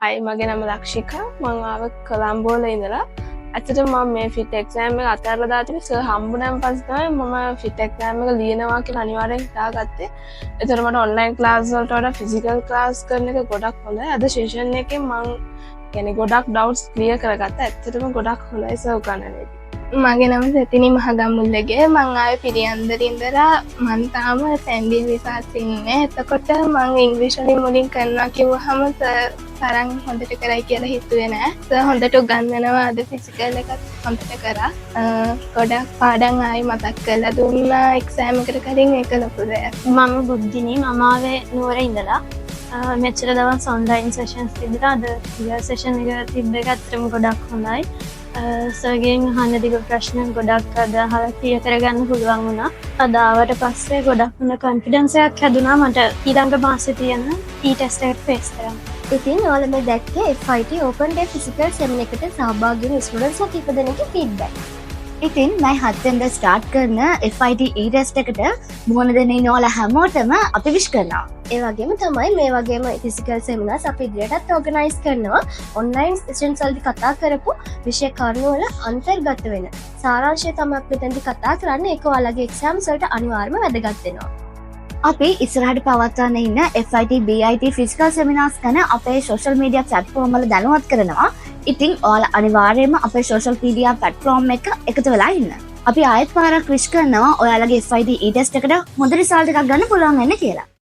හයි මගේ නම ලක්ෂිකා මං ආව කොළඹ වල ඉඳලා ඇත්තටම මම මේ ෆිට් එක්සෑම් එක අතහැරලා දාලා සර් හම්බුනන් පස්සේ තමයි මම ෆිට් එක්සෑම් එක ලියනවා කියලා අනිවාර්යෙන් හිතාගත්තේ. ඒතර මට ඔන්ලයින් ක්ලාස් වලට වඩා ෆිසිකල් ක්ලාස් කරන එක ගොඩක් හොඳයි. අද සෙෂන් එකේ මං කියන්නේ ගොඩක් ඩවුට්ස් ක්ලියර් කරගත්තා. ඇත්තටම ගොඩක් හොඳයි සර් උගන්වන්නේ. මගේ නම සතිනි මහගම්මුල්ලගේ මං ආවේ පිරියන්දර ඉඳලා මං තාම සැන්ඩි විපාසෙ ඉන්නේ. එතකොට මං ඉංග්‍රීසි වලින් මුලින් කරනවා කිව්වහම තරම් හොඳට කරයි කියලා හිතුවේ නෑ. සර් හොඳට උගන්වනවා. අද ෆිසිකල් එකත් හොඳට කරා. ගොඩක් පාඩම් ආයි මතක් කරලා දුන්නා එක්සෑම් එකට කලින්. ඒක ලොකු දෙයක්. මම බුද්ධිනී මම ආවේ නුවර ඉඳලා මෙච්චර දවස් ඔන්ලයින් සෙෂන්ස් තිබුණා. අද රියල් සෙෂන් එක තිබ්බ එක ඇත්තටම ගොඩක් හොඳයි. සර්ගෙන් අහන්න දිග ප්‍රශ්න ගොඩක් අද අහලා ක්ලියර් කරගන්න පුළුවන් වුණා. අද ආවට පස්සේ ගොඩක් හොඳ කොන්ෆිඩන්ස් එකක් හැදුනා මට ඊළඟ මාසෙ තියෙන ටෙස්ට් එකට ෆේස් කරන්න. ඉතින් ඔයාලා මේ දැක්කේ FIT Open Day Physical Seminar එකට සහභාගී වෙන ස්ටුඩන්ට්ස් ලා කීප දෙනෙක්ගේ ෆීඩ්බැක්. ඉතින් මම 7 වෙනිදා ස්ටාර්ට් කරන FIT e-test එකට මොන දෙන්නේ නෝලා හැමෝටම අපි විශ් කරනවා. ඒ වගේම තමයි මේ වගේම ෆිසිකල් සෙමිනාර්ස් අපි ඉදිරියටත් ඕගනයිස් කරනවා. ඔන්ලයින් සෙෂන්ස් වලදී කතා කරපු විෂය කරුණු වල අන්තර්ගත වෙන සාරාංශය තමයි අපි මෙතනදී කතා කරන්නේ. ඒක ඔයාලගේ එක්සෑම්ස් වලට අනිවාර්යයෙන්ම වැදගත් වෙනවා. අපි ඉස්සරහට පවත්වන්න ඉන්න FIT BIT ෆිසිකල් සෙමිනාර්ස් ගැන අපේ සෝෂල් මීඩියා ප්ලැට්ෆෝම් වල දැනුවත් කරනවා. ඉතින් ඔයාලා අනිවාර්යයෙන්ම අපේ සෝෂල් මීඩියා ප්ලැට්ෆෝම් එක එකතු වෙලා ඉන්න. අපි ආයෙත් පාරක් විශ් කරනවා ඔයාලගේ FIT e-test එකට හොඳ රිසල්ට් එකක් ගන්න පුළුවන් වෙන්න කියලා.